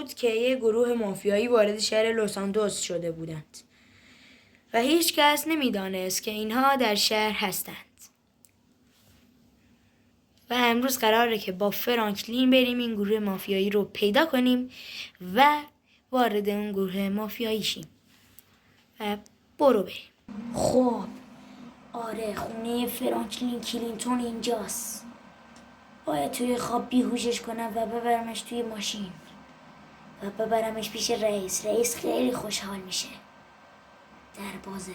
بود که یک گروه مافیایی وارد شهر لوساندوس شده بودند و هیچ کس نمیدانست که اینها در شهر هستند. و امروز قراره که با فرانکلین بریم این گروه مافیایی رو پیدا کنیم و وارد اون گروه مافیایی شیم. و برو بریم. خب آره، خونه فرانکلین کلینتون اینجاست. باید توی خواب بیهوشش کنم و ببرمش توی ماشین و ببرمش پیش رئیس. رئیس خیلی خوشحال میشه. در بازه.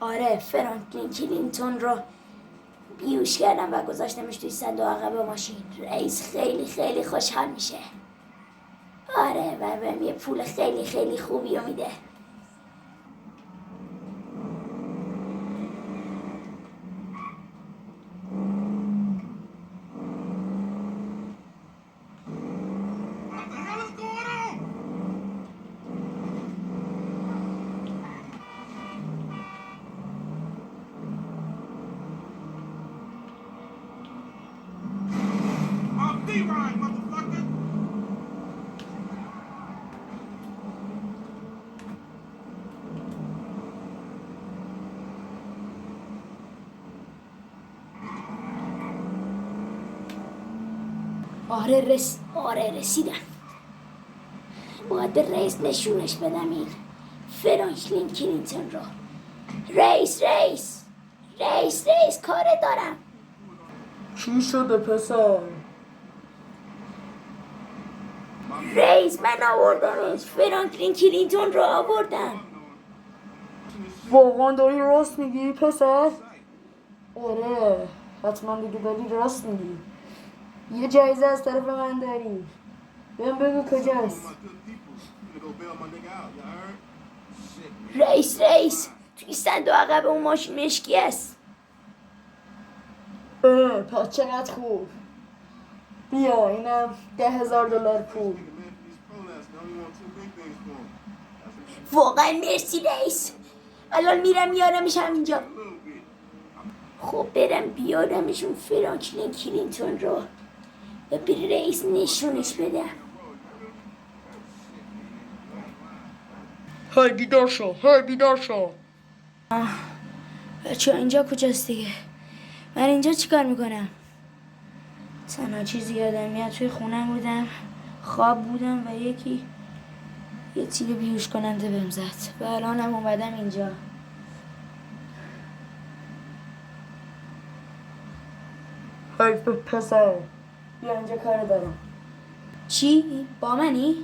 آره، فرانکلین کلینتون رو بیهوش کردم و گذاشتمش توی صندوق عقب ماشین. رئیس خیلی خیلی خوشحال میشه. آره، و بهم یه پول خیلی خیلی خوبی رو میده. آره رسیدم. باید به رئیس نشونش بدم این فرانکلین کلینتون رو. رئیس کاره دارم. چی شده پسر؟ رئیس من آوردمش. فرانکلین کلینتون رو آوردم. واقعا داری راست میگی پسر؟ آره حتما دیگه داری راست میگی. یه جایزه از طرف من داری. بهم بگو کجاست. رئیس توی صندوق عقب اون ماشین مشکی است. پس چقدر خوب. بیا اینم $10,000 پول. واقعا مرسی رئیس. الان میرم میارمش همینجا. خب برم بیارمشون فرانکلین کلینتون رو و به رئیس نشونش بدم. های بیدار شو. بچه اینجا کجاست دیگه؟ من اینجا چیکار میکنم؟ تنها چیزی یادم میاد توی خونم بودم، خواب بودم و یه تیل بیهوش کننده بهم زد و الانم اومدم اینجا. های پسر بیا اینجا کار دارم. چی؟ با منی؟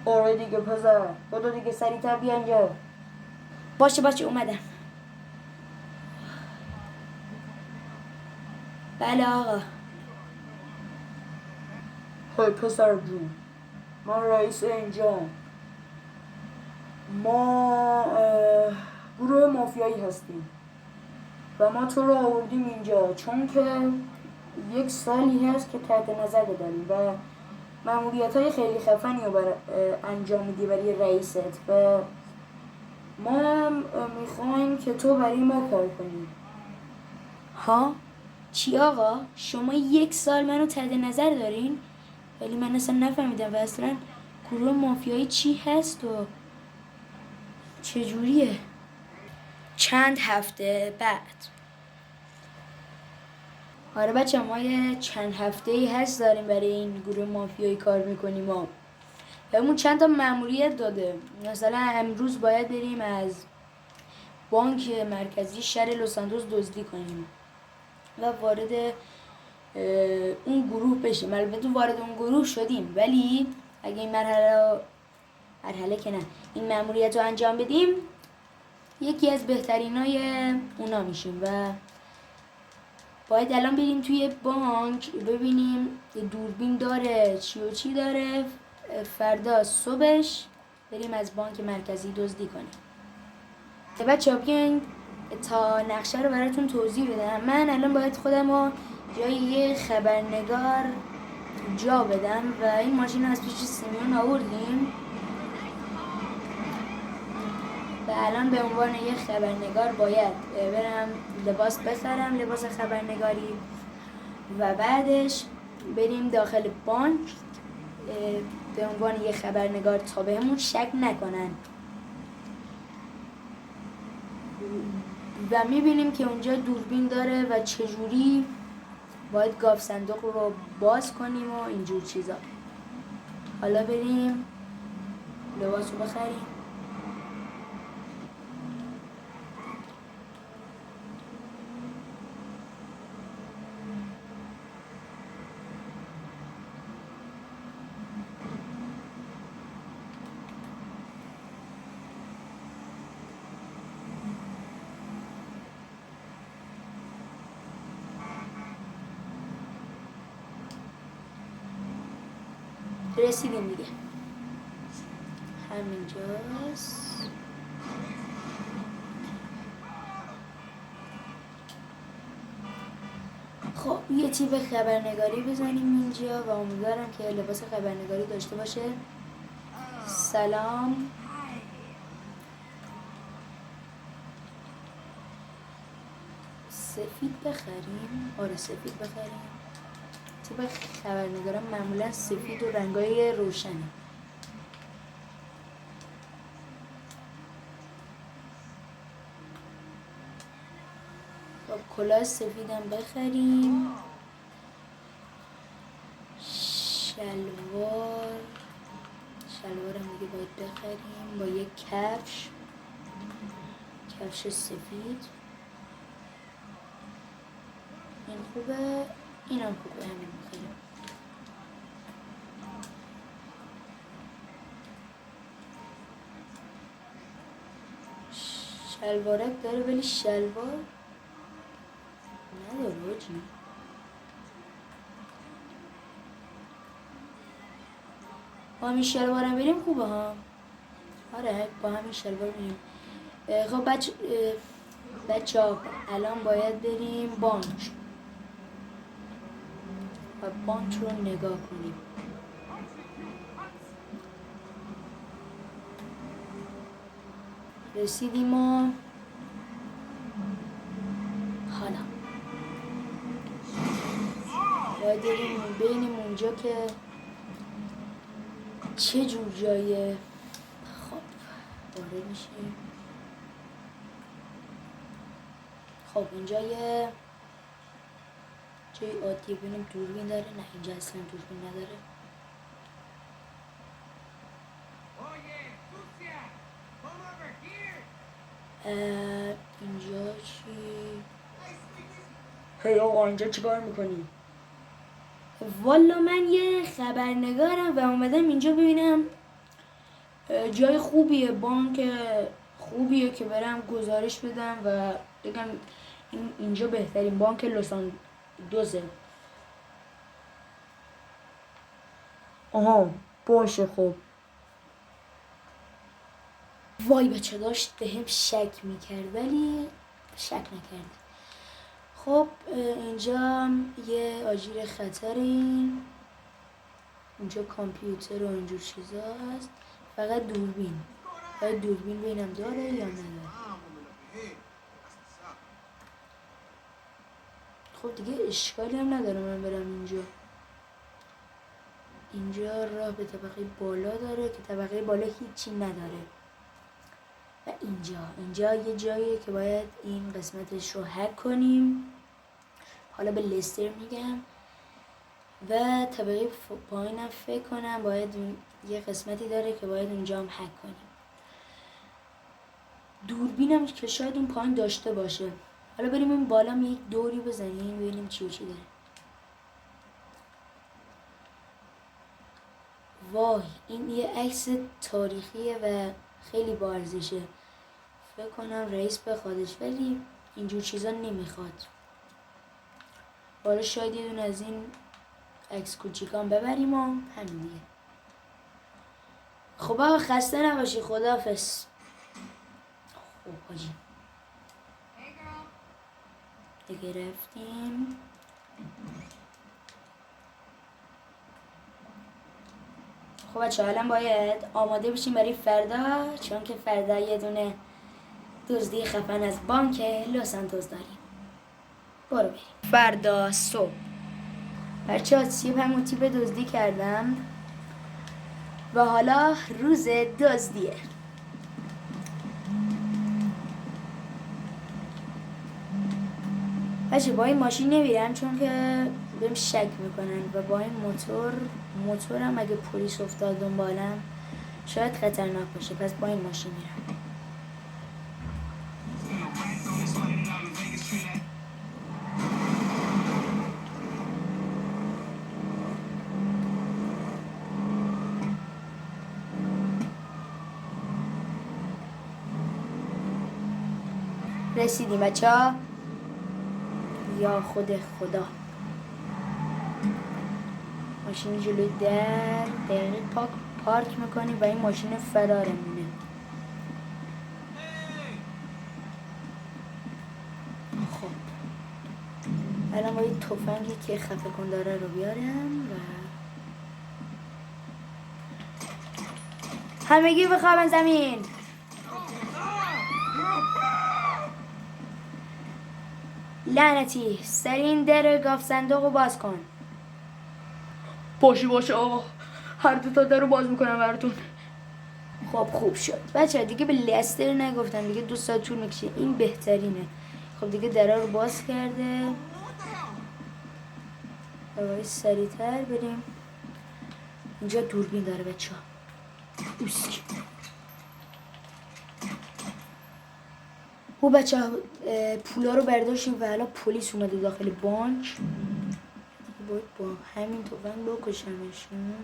آره دیگه پسر، بدو دیگه سریعتر بیا اینجا. باشه اومدم. بله آقا. های پسر جون، من رئیس اینجام. ما گروه مافیایی هستیم و ما تو رو آوردیم اینجا چون که 1 سالی هست که تحت نظر داریم و مأموریت های خیلی خفنی رو انجام میدی برای رئیست و ما میخوایم که تو برای ما کار کنی. ها؟ چی آقا؟ شما 1 سال منو تحت نظر دارین؟ ولی من اصلا نفهمیدم و اصلا گروه مافیایی چی هست و چجوریه؟ چند هفته بعد. آره بچه، ما یه چند هفته‌ای هست داریم برای این گروه مافیایی کار میکنیم. ما بهمون چند تا مأموریت داده. مثلا امروز باید بریم از بانک مرکزی شهر لوساندوس دزدی کنیم و وارد اون گروه بشیم. البته وارد اون گروه شدیم، ولی اگه این مرحله که نه، این مأموریت رو انجام بدیم یکی از بهترینای اونا میشیم و باید الان بریم توی بانک ببینیم دوربین داره چی داره. فردا صبحش بریم از بانک مرکزی دزدی کنیم. بچه‌ها بیاین تا نقشه رو براتون توضیح بدم. من الان باید خودم رو جای یه خبرنگار جا بدم و این ماشین از پیش سیمیون آوردیم و الان به عنوان یک خبرنگار باید برم لباس بخرم، لباس خبرنگاری، و بعدش بریم داخل بانک به عنوان یک خبرنگار تا بهمون شک نکنن و میبینیم که اونجا دوربین داره و چجوری باید گاف صندوق رو باز کنیم و اینجور چیزا. حالا بریم لباس رو بخریم. رسیدیم دیگه، همینجاست. خب یه تیپ خبرنگاری بزنیم اینجا و امیدوارم که لباس خبرنگاری داشته باشه. سلام. سفید بخریم؟ آره سفید بخریم. تیپ خبرنگاران معمولا سفید و رنگای روشنه. خب کلاه سفیدم بخریم. شلوارم دیگه باید بخریم با یک کفش سفید. این خوبه، اینم خوبه، همین بخریم. شلوارک داره ولی شلوار نداره آجی. با همین شلوارم بریم خوبه ها. آره با همین شلوار بریم. خب بچه ها الان باید بریم بانک و بانک رو نگاه کنیم. رسیدیم و حالا باید ببینیم اونجا که چه جور جایه. خب وارد میشیم. خب اینجا یه جای عادیه. ببینیم دوربین داره. نه اینجا اصلا دوربین نداره. اینجا چی؟ هی آقا اینجا چی کار میکنی؟ والا من یه خبرنگارم و اومدم اینجا ببینم جای خوبیه، بانک خوبیه که برم گزارش بدم و بگم اینجا بهترین بانک لس-آنجلسه. آها باشه. خب وای بچه داشت به هم شک میکرد ولی شک نکرد. خب اینجا یه آژیر خطری، اینجا کامپیوتر و اینجور چیزا هست. فقط دوربین، باید دوربین ببینم داره یا نداره. خب دیگه اشکالی هم نداره من برم اینجا راه به طبقه بالا داره که طبقه بالا هیچی نداره. و اینجا یه جاییه که باید این قسمتش رو هک کنیم. حالا به لستر میگم. و طبقه پایینم فکر کنم باید یه قسمتی داره که باید اونجا هم هک کنیم. دوربینم که شاید اون پایین داشته باشه. حالا بریم این بالا یک دوری بزنیم ببینیم چی داره. وای این یه عکس تاریخیه و خیلی با ارزشه. فکر کنم رئیس بخوادش ولی اینجور چیزا نمیخواد. حالا شاید یه دونه از این عکس کوچیکان ببریم و همین دیگه. خب آقا خسته نباشی. خداحافظ. خب حاجی دیگه رفتیم. خب بچه الان باید آماده بشیم برای فردا، چون که فردا یه دونه دزدی خفن از بانک لس سانتوس داریم. برو بریم. فردا صبح بچه ها تیپ همون تیپ دزدی کردم و حالا روز دزدیه. بچه با این ماشین نمیرم چون که بهم شک میکنن و با این موتورم اگه پلیس افتاد دنبالم شاید خطرناک باشه، پس با این ماشین میرم. رسیدیم بچه ها. یا خود خدا، ماشین جلوی در دقیق پارک میکنیم و این ماشین فرارمونه. خب الان باید تفنگی که خفه کن داره رو بیارم و همگی بخوابن زمین. لعنتی، سرین در گاف صندوق رو باز کن. باشه آقا، هر دو تا در رو باز میکنم براتون. خب خوب شد بچه دیگه به لستر نگفتم، دیگه 2 ساعت طول میکشه، این بهترینه. خب دیگه درها رو باز کرده و باید سریعتر بریم. اینجا دوربین داره بچه ها. اوسک. خب بچه ها پولا رو برداشتیم و الان پلیس اومده داخل بانک. باید با همین تفنگ بکشمشون.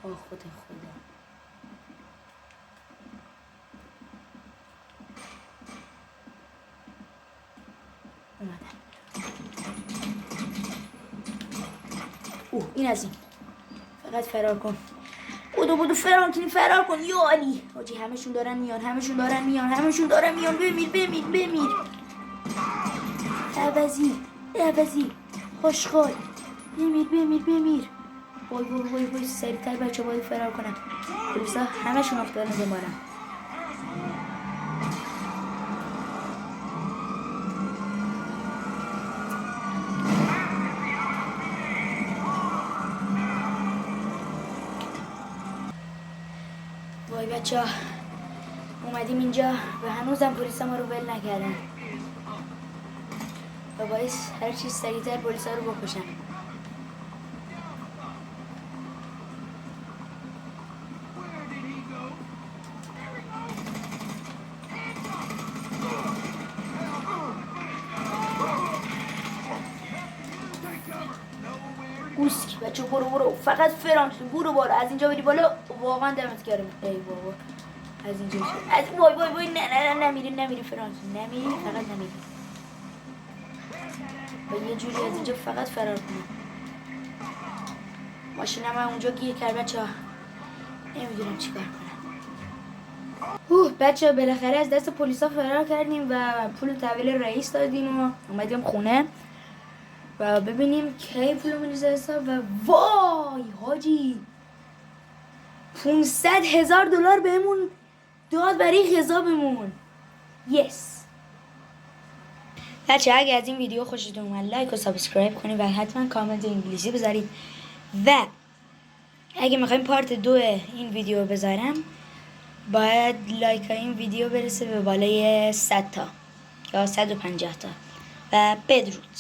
آه خدا اومدم. این از این. فقط فرار کن. بودو فرار کن یا علی. حاجی همشون دارن میان. بمیر. عوضی خوشخال. بمیر. وای سریعتر بچه باید فرار کنم. پلیسا همشون افتادن دنبالم. وای بچه ها اومدیم اینجا و هنوزم پلیسا ما رو ول نکردن و باید هر چیز سریعتر پلیسا رو بکشن. گوسک بچه برو فقط فرانکلین برو از اینجا بری بالا. واقعا دمت گرم. ای بابا از اینجا وای نه نمیری فرانکلین، فقط نمیری و یه جوری از اینجا فقط فرار کنم. ماشینم هم اونجا گیر کرد بچه ها، نمیدونم چیکار کنم. بچه ها بالاخره از دست پلیسا فرار کردیم و پول تحویل رئیس دادیم و اومدیم خونه و ببینیم کی پول میریزه حساب. و وای حاجی 500,000 دلار بهمون داد برای حسابمون. یس بچه اگه از این ویدیو خوشتون اومد لایک و سابسکرایب کنید و حتما کامنت انگلیسی بذارید و اگه میخوایم پارت 2 این ویدیو بذارم باید لایک این ویدیو برسه به بالای 100 تا یا 150 تا و بدرود.